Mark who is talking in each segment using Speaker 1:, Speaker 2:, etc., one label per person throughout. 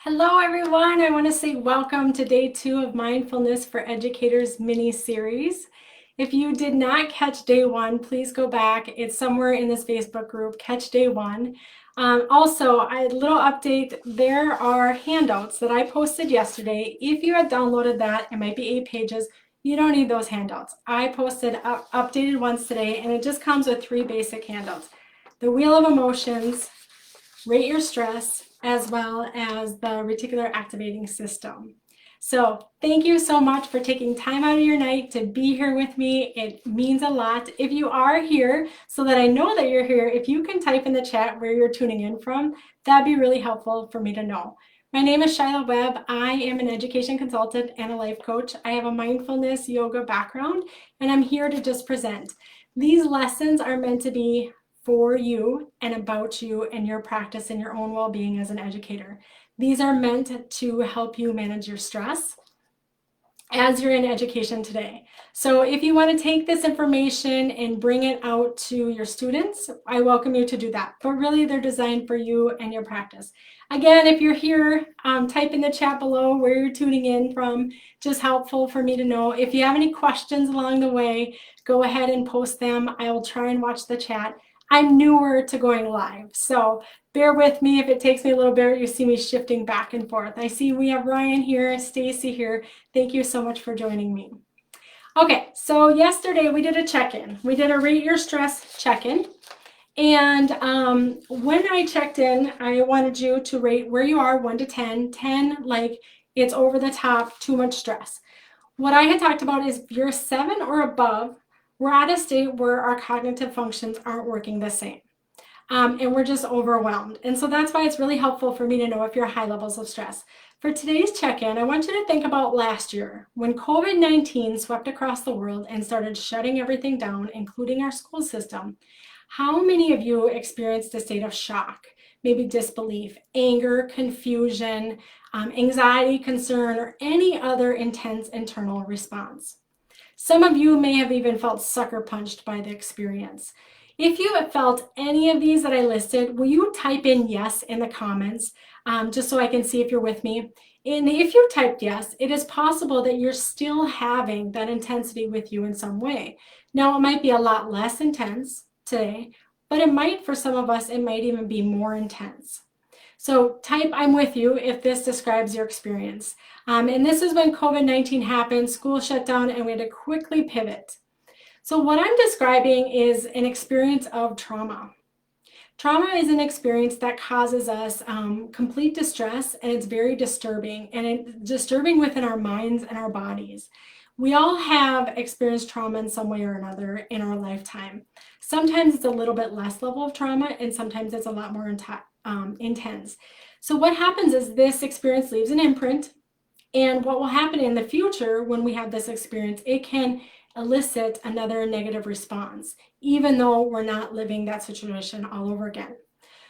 Speaker 1: Hello everyone, I want to say welcome to day 2 of Mindfulness for Educators mini-series. If you did not catch day 1, please go back. It's somewhere in this Facebook group, catch day 1. Also, a little update, there are handouts that I posted yesterday. If you had downloaded that, it might be 8 pages. You don't need those handouts. I posted updated ones today, and it just comes with 3 basic handouts. The Wheel of Emotions, Rate Your Stress, as well as the reticular activating system. So thank you so much for taking time out of your night to be here with me. It means a lot. If you are here, so that I know that you're here, if you can type in the chat where you're tuning in from, that'd be really helpful for me to know. My name is Shylla Webb. I am an education consultant and a life coach. I have a mindfulness yoga background, and I'm here to just present. These lessons are meant to be for you and about you and your practice and your own well-being as an educator. These are meant to help you manage your stress as you're in education today. So if you want to take this information and bring it out to your students, I welcome you to do that. But really, they're designed for you and your practice. Again, if you're here, type in the chat below where you're tuning in from. Just helpful for me to know. If you have any questions along the way, go ahead and post them. I will try and watch the chat. I'm newer to going live, so bear with me if it takes me a little bit. You see me shifting back and forth. I see we have Ryan here, Stacy here. Thank you so much for joining me. Okay, so yesterday we did a check-in. We did a Rate Your Stress check-in. And when I checked in, I wanted you to rate where you are, 1 to 10. 10, like it's over the top, too much stress. What I had talked about is if you're 7 or above, we're at a state where our cognitive functions aren't working the same. And we're just overwhelmed. And so that's why it's really helpful for me to know if you're high levels of stress. For today's check-in, I want you to think about last year when COVID-19 swept across the world and started shutting everything down, including our school system. How many of you experienced a state of shock, maybe disbelief, anger, confusion, anxiety, concern, or any other intense internal response? Some of you may have even felt sucker punched by the experience. If you have felt any of these that I listed, will you type in yes in the comments, just so I can see if you're with me? And if you typed yes, it is possible that you're still having that intensity with you in some way. Now, it might be a lot less intense today, but it might, for some of us, it might even be more intense. So type I'm with you if this describes your experience. And this is when COVID-19 happened, school shut down, and we had to quickly pivot. So what I'm describing is an experience of trauma. Trauma is an experience that causes us complete distress, and it's very disturbing, and it's disturbing within our minds and our bodies. We all have experienced trauma in some way or another in our lifetime. Sometimes it's a little bit less level of trauma, and sometimes it's a lot more intense. So what happens is this experience leaves an imprint, and what will happen in the future when we have this experience, it can elicit another negative response, even though we're not living that situation all over again.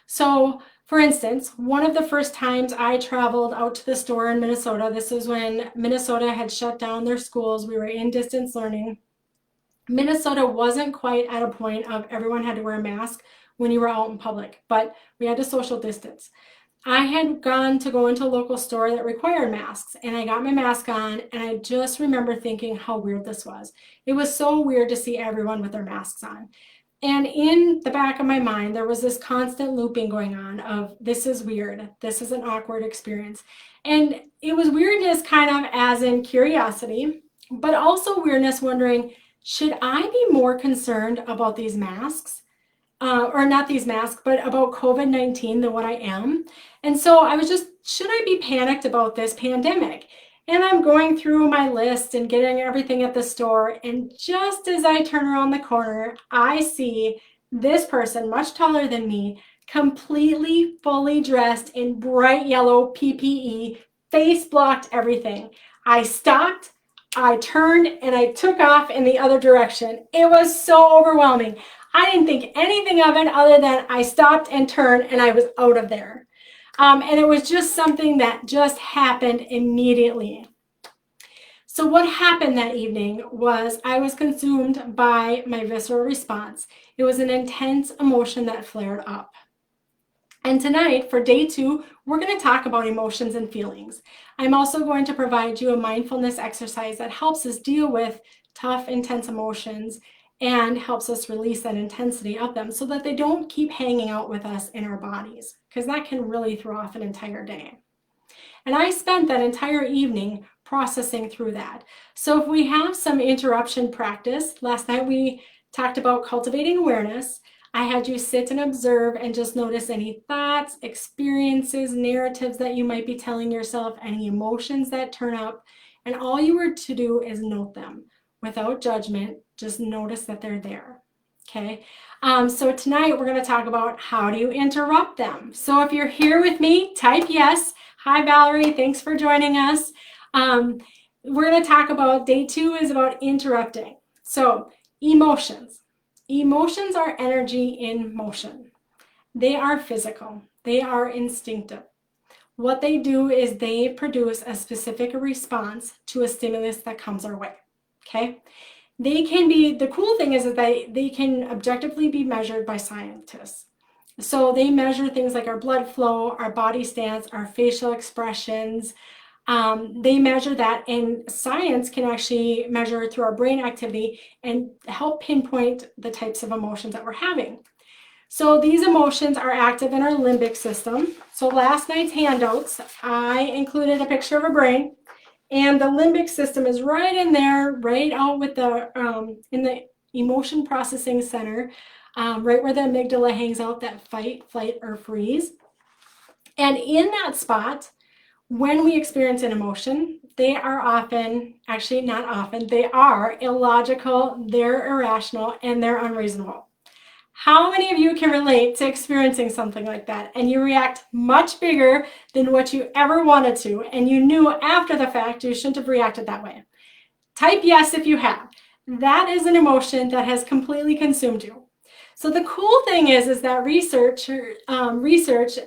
Speaker 1: So, for instance, one of the first times I traveled out to the store in Minnesota, this was when Minnesota had shut down their schools. We were in distance learning. Minnesota wasn't quite at a point of everyone had to wear a mask when you were out in public, but we had to social distance. I had gone to go into a local store that required masks, and I got my mask on, and I just remember thinking how weird this was. It was so weird to see everyone with their masks on. And in the back of my mind, there was this constant looping going on of this is weird, this is an awkward experience. And it was weirdness kind of as in curiosity, but also weirdness wondering, should I be more concerned about these masks? Or not these masks, but about COVID-19 than what I am. And so I was just, should I be panicked about this pandemic? And I'm going through my list and getting everything at the store. And just as I turn around the corner, I see this person, much taller than me, completely fully dressed in bright yellow PPE, face blocked everything. I stopped, I turned, and I took off in the other direction. It was so overwhelming. I didn't think anything of it other than I stopped and turned and I was out of there. And it was just something that just happened immediately. So what happened that evening was I was consumed by my visceral response. It was an intense emotion that flared up. And tonight, for day 2, we're going to talk about emotions and feelings. I'm also going to provide you a mindfulness exercise that helps us deal with tough, intense emotions and helps us release that intensity of them so that they don't keep hanging out with us in our bodies, because that can really throw off an entire day. And I spent that entire evening processing through that. So if we have some interruption practice, last night we talked about cultivating awareness. I had you sit and observe and just notice any thoughts, experiences, narratives that you might be telling yourself, any emotions that turn up. And all you were to do is note them without judgment. Just notice that they're there. Okay. So tonight we're going to talk about how do you interrupt them. So if you're here with me, type yes. Hi, Valerie. Thanks for joining us. We're going to talk about day 2 is about interrupting. So emotions. Emotions are energy in motion. They are physical. They are instinctive. What they do is they produce a specific response to a stimulus that comes our way. Okay? They can be, the cool thing is that they can objectively be measured by scientists. So they measure things like our blood flow, our body stance, our facial expressions. They measure that, and science can actually measure through our brain activity and help pinpoint the types of emotions that we're having. So these emotions are active in our limbic system. So last night's handouts, I included a picture of a brain. And the limbic system is right in there, right out with the, in the emotion processing center, right where the amygdala hangs out, that fight, flight, or freeze. And in that spot, when we experience an emotion, they are often, actually not often, they are illogical, they're irrational, and they're unreasonable. How many of you can relate to experiencing something like that and you react much bigger than what you ever wanted to, and you knew after the fact you shouldn't have reacted that way? Type yes if you have. That is an emotion that has completely consumed you. So the cool thing is that research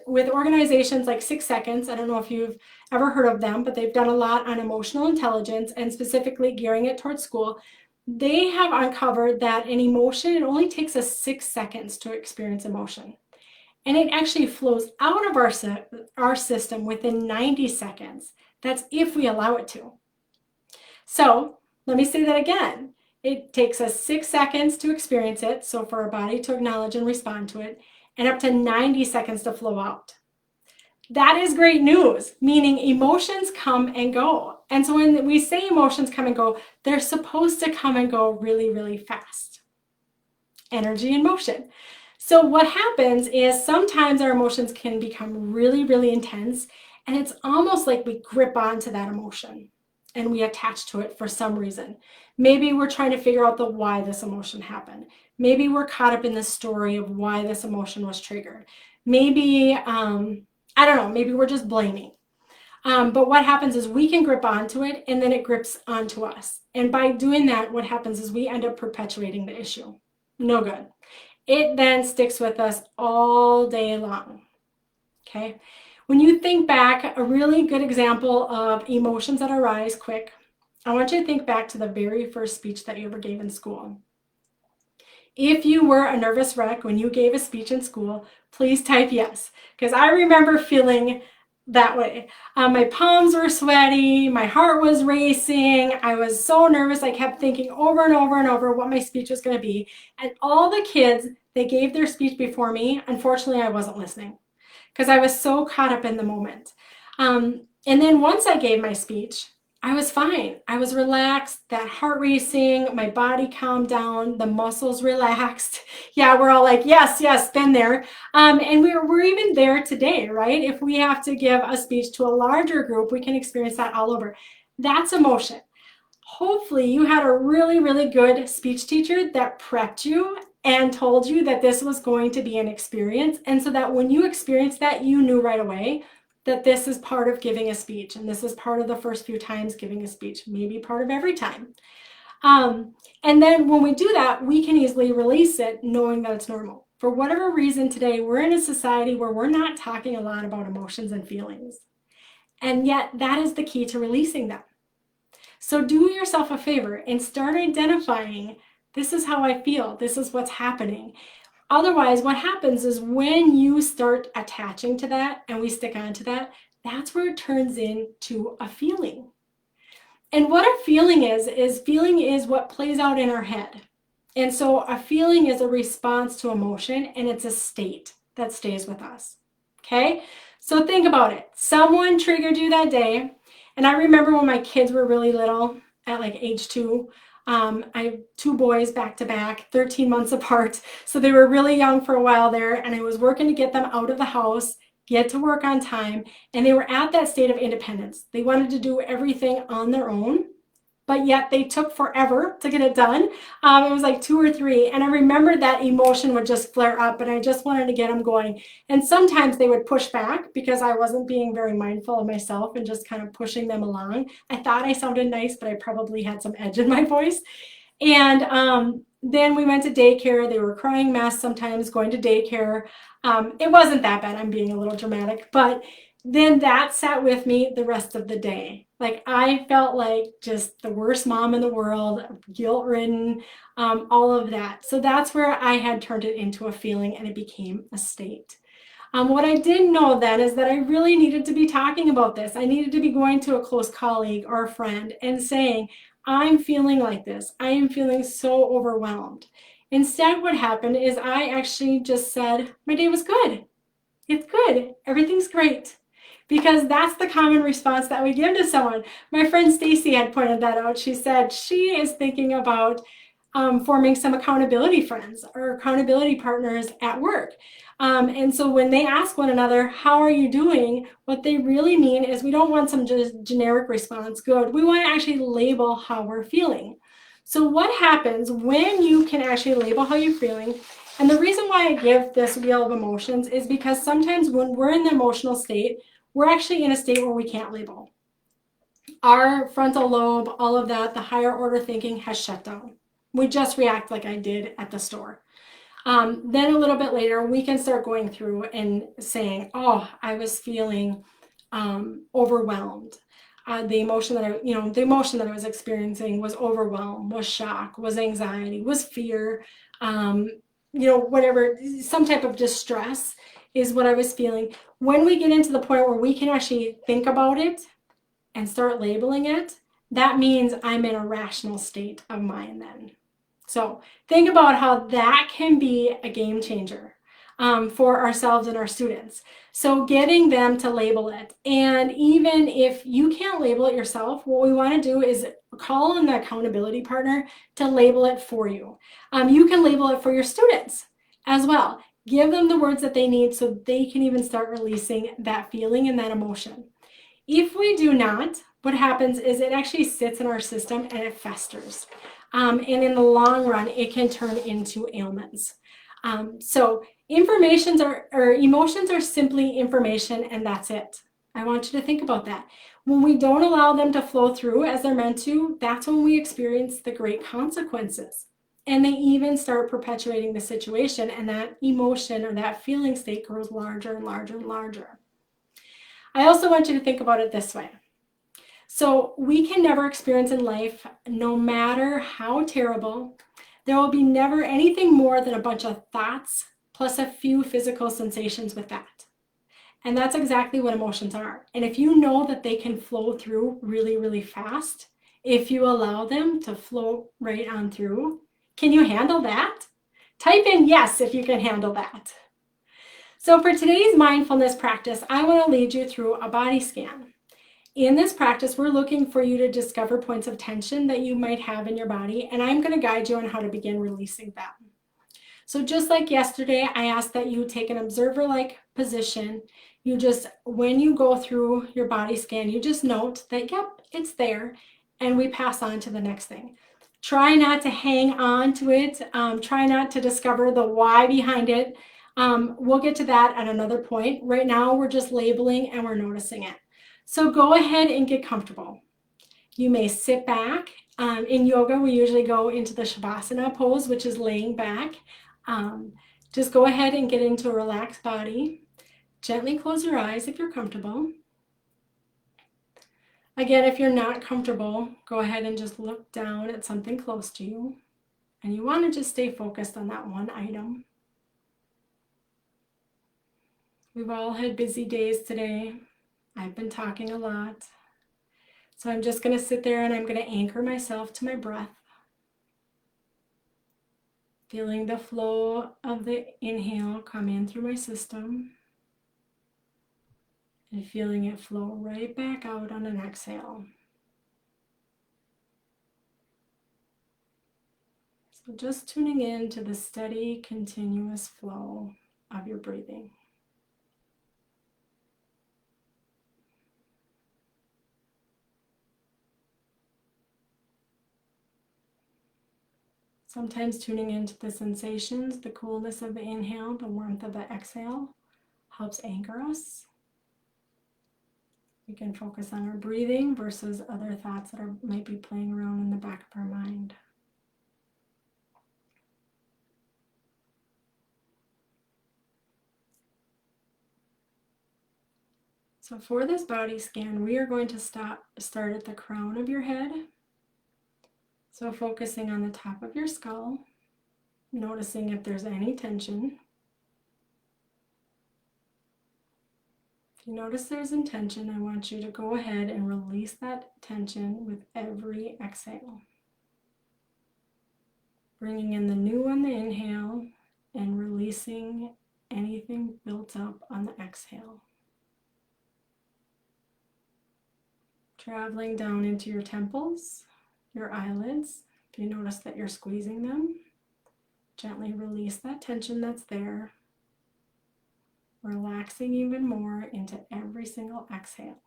Speaker 1: with organizations like 6 Seconds, I don't know if you've ever heard of them, but they've done a lot on emotional intelligence and specifically gearing it towards school. They have uncovered that an emotion, it only takes us 6 seconds to experience emotion. And it actually flows out of our system within 90 seconds. That's if we allow it to. So let me say that again. It takes us 6 seconds to experience it, so for our body to acknowledge and respond to it, and up to 90 seconds to flow out. That is great news, meaning emotions come and go. And so when we say emotions come and go, they're supposed to come and go really, really fast. Energy in motion. So what happens is sometimes our emotions can become really, really intense, and it's almost like we grip onto that emotion and we attach to it for some reason. Maybe we're trying to figure out the why this emotion happened. Maybe we're caught up in the story of why this emotion was triggered. Maybe, I don't know, maybe we're just blaming. But what happens is we can grip onto it and then it grips onto us. And by doing that, what happens is we end up perpetuating the issue. No good. It then sticks with us all day long. Okay? When you think back, a really good example of emotions that arise quick, I want you to think back to the very first speech that you ever gave in school. If you were a nervous wreck when you gave a speech in school, please type yes, because I remember feeling that way. My palms were sweaty, my heart was racing, I was so nervous, I kept thinking over and over and over what my speech was going to be. And all the kids, they gave their speech before me. Unfortunately, I wasn't listening because I was so caught up in the moment. And then once I gave my speech, I was fine. I was relaxed, that heart racing, my body calmed down, the muscles relaxed. Yeah, we're all like, yes, yes, been there. And we're even there today, right? If we have to give a speech to a larger group, we can experience that all over. That's emotion. Hopefully you had a really, really good speech teacher that prepped you and told you that this was going to be an experience. And so that when you experienced that, you knew right away that this is part of giving a speech, and this is part of the first few times giving a speech, maybe part of every time. And then when we do that, we can easily release it knowing that it's normal. For whatever reason today, we're in a society where we're not talking a lot about emotions and feelings. And yet that is the key to releasing them. So do yourself a favor and start identifying, this is how I feel, this is what's happening. Otherwise, what happens is when you start attaching to that and we stick on to that, that's where it turns into a feeling. And what a feeling is what plays out in our head. And so a feeling is a response to emotion, and it's a state that stays with us. Okay? So think about it. Someone triggered you that day. And I remember when my kids were really little, at like age 2, I have 2 boys back to back, 13 months apart. So they were really young for a while there. And I was working to get them out of the house, get to work on time. And they were at that state of independence. They wanted to do everything on their own, but yet they took forever to get it done. It was like 2 or 3. And I remember that emotion would just flare up, and I just wanted to get them going. And sometimes they would push back because I wasn't being very mindful of myself and just kind of pushing them along. I thought I sounded nice, but I probably had some edge in my voice. And then we went to daycare. They were crying mess sometimes going to daycare. It wasn't that bad. I'm being a little dramatic, but then that sat with me the rest of the day. Like I felt like just the worst mom in the world, guilt-ridden, all of that. So that's where I had turned it into a feeling, and it became a state. What I didn't know then is that I really needed to be talking about this. I needed to be going to a close colleague or a friend and saying, I'm feeling like this. I am feeling so overwhelmed. Instead, what happened is I actually just said, my day was good. It's good. Everything's great. Because that's the common response that we give to someone. My friend Stacy had pointed that out. She said she is thinking about forming some accountability friends or accountability partners at work. And so when they ask one another, how are you doing? What they really mean is we don't want some just generic response, good. We want to actually label how we're feeling. So what happens when you can actually label how you're feeling? And the reason why I give this wheel of emotions is because sometimes when we're in the emotional state, we're actually in a state where we can't label. Our frontal lobe, all of that, the higher order thinking has shut down. We just react like I did at the store. Then a little bit later, we can start going through and saying, oh, I was feeling overwhelmed. The emotion that I was experiencing was overwhelm, was shock, was anxiety, was fear, whatever, some type of distress is what I was feeling. When we get into the point where we can actually think about it and start labeling it, that means I'm in a rational state of mind then. So think about how that can be a game changer for ourselves and our students. So getting them to label it. And even if you can't label it yourself, what we want to do is call on the accountability partner to label it for you. You can label it for your students as well. Give them the words that they need so they can even start releasing that feeling and that emotion. If we do not, what happens is it actually sits in our system and it festers. And in the long run, it can turn into ailments. So emotions are simply information, and that's it. I want you to think about that. When we don't allow them to flow through as they're meant to, that's when we experience the great consequences. And they even start perpetuating the situation, and that emotion or that feeling state grows larger and larger and larger. I also want you to think about it this way. So we can never experience in life, no matter how terrible, there will be never anything more than a bunch of thoughts plus a few physical sensations with that. And that's exactly what emotions are. And if you know that they can flow through really, really fast, if you allow them to flow right on through, can you handle that? Type in yes if you can handle that. So for today's mindfulness practice, I want to lead you through a body scan. In this practice, we're looking for you to discover points of tension that you might have in your body, and I'm going to guide you on how to begin releasing them. So just like yesterday, I asked that you take an observer-like position. You just, when you go through your body scan, you just note that, yep, it's there, and we pass on to the next thing. Try not to hang on to it. Try not to discover the why behind it. We'll get to that at another point. Right now, we're just labeling and we're noticing it. So go ahead and get comfortable. You may sit back. In yoga, we usually go into the Shavasana pose, which is laying back. Just go ahead and get into a relaxed body. Gently close your eyes if you're comfortable. Again, if you're not comfortable, go ahead and just look down at something close to you. And you want to just stay focused on that one item. We've all had busy days today. I've been talking a lot. So I'm just going to sit there and I'm going to anchor myself to my breath. Feeling the flow of the inhale come in through my system. And feeling it flow right back out on an exhale. So just tuning in to the steady, continuous flow of your breathing. Sometimes tuning into the sensations, the coolness of the inhale, the warmth of the exhale helps anchor us. We can focus on our breathing versus other thoughts that might be playing around in the back of our mind. So for this body scan, we are going to start at the crown of your head. So focusing on the top of your skull, noticing if there's any tension. If you notice there's tension, I want you to go ahead and release that tension with every exhale. Bringing in the new on the inhale and releasing anything built up on the exhale. Traveling down into your temples, your eyelids. If you notice that you're squeezing them, gently release that tension that's there. Relaxing even more into every single exhale.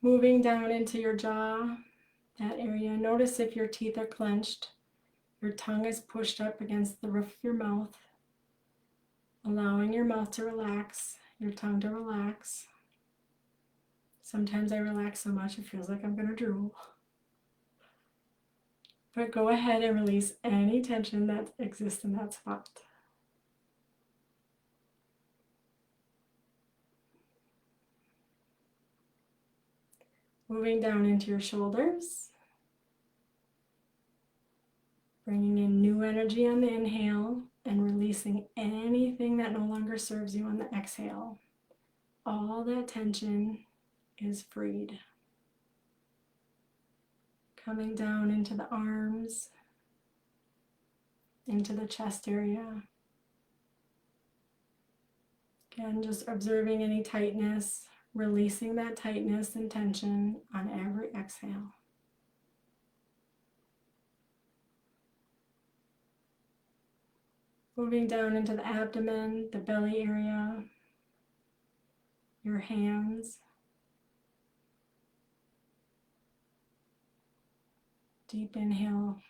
Speaker 1: Moving down into your jaw, that area. Notice if your teeth are clenched, your tongue is pushed up against the roof of your mouth, allowing your mouth to relax, your tongue to relax. Sometimes I relax so much it feels like I'm going to drool. But go ahead and release any tension that exists in that spot. Moving down into your shoulders. Bringing in new energy on the inhale and releasing anything that no longer serves you on the exhale. All that tension is freed. Coming down into the arms, into the chest area. Again, just observing any tightness, releasing that tightness and tension on every exhale. Moving down into the abdomen, the belly area, your hands. Deep inhale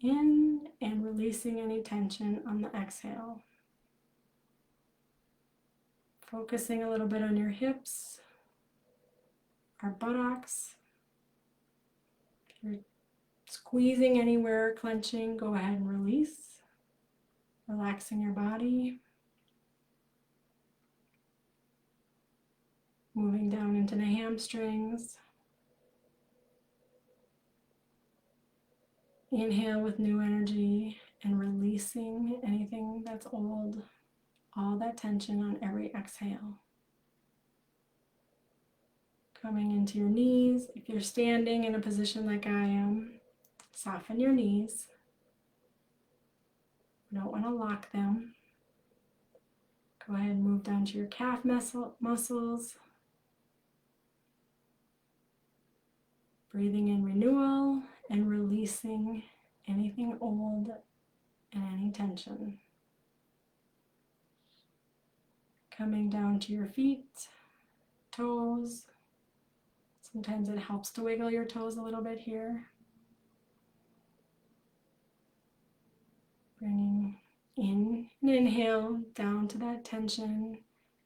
Speaker 1: in and releasing any tension on the exhale. Focusing a little bit on your hips, our buttocks. If you're squeezing anywhere, clenching, go ahead and release. Relaxing your body. Moving down into the hamstrings. Inhale with new energy and releasing anything that's old, all that tension on every exhale. Coming into your knees. If you're standing in a position like I am, soften your knees. You don't want to lock them. Go ahead and move down to your calf muscles. Breathing in renewal and releasing anything old and any tension. Coming down to your feet, toes. Sometimes it helps to wiggle your toes a little bit here. Bringing in an inhale down to that tension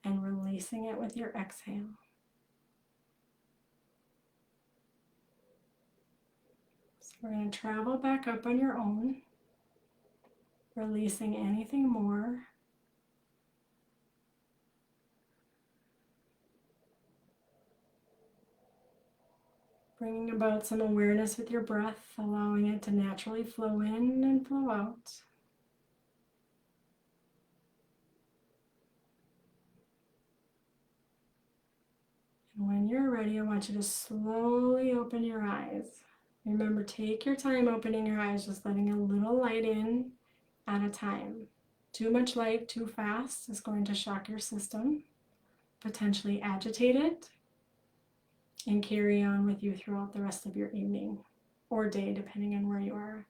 Speaker 1: and releasing it with your exhale. So we're going to travel back up on your own, releasing anything more. Bringing about some awareness with your breath, allowing it to naturally flow in and flow out. And when you're ready, I want you to slowly open your eyes. Remember, take your time opening your eyes, just letting a little light in at a time. Too much light too fast is going to shock your system, potentially agitate it, and carry on with you throughout the rest of your evening or day, depending on where you are.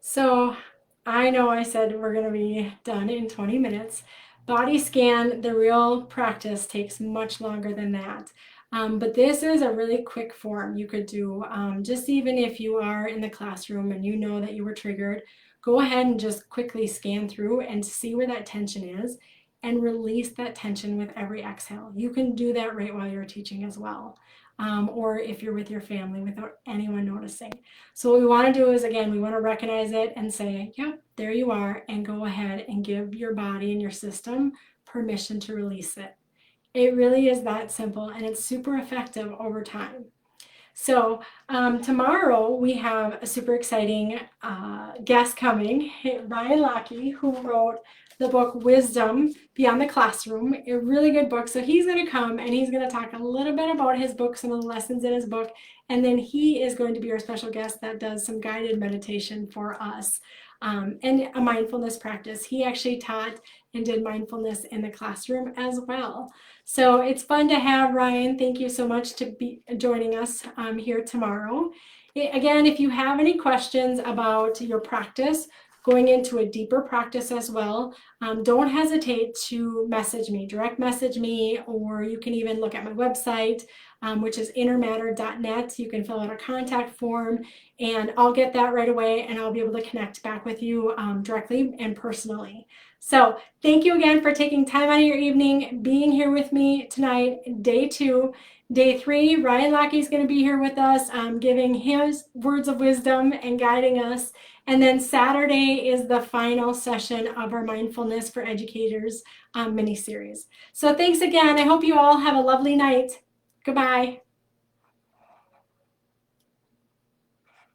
Speaker 1: So I know I said we're going to be done in 20 minutes. Body scan, the real practice takes much longer than that. But this is a really quick form you could do. Just even if you are in the classroom and you know that you were triggered, go ahead and just quickly scan through and see where that tension is and release that tension with every exhale. You can do that right while you're teaching as well. Or if you're with your family without anyone noticing. So what we want to do is, again, we want to recognize it and say, yep, there you are, and go ahead and give your body and your system permission to release it. It really is that simple, and it's super effective over time. So tomorrow we have a super exciting guest coming, Ryan Lockey, who wrote the book Wisdom Beyond the Classroom, a really good book. So he's going to come and he's going to talk a little bit about his book, some of the lessons in his book, and then he is going to be our special guest that does some guided meditation for us and a mindfulness practice. He actually taught and did mindfulness in the classroom as well. So it's fun to have Ryan. Thank you so much to be joining us here tomorrow. Again, if you have any questions about your practice, going into a deeper practice as well, don't hesitate to message me, direct message me, or you can even look at my website, which is innermatter.net. You can fill out a contact form and I'll get that right away and I'll be able to connect back with you directly and personally. So thank you again for taking time out of your evening, being here with me tonight, day 2. Day 3, Ryan Lockey is going to be here with us, giving his words of wisdom and guiding us. And then Saturday is the final session of our Mindfulness for Educators mini-series. So thanks again. I hope you all have a lovely night. Goodbye.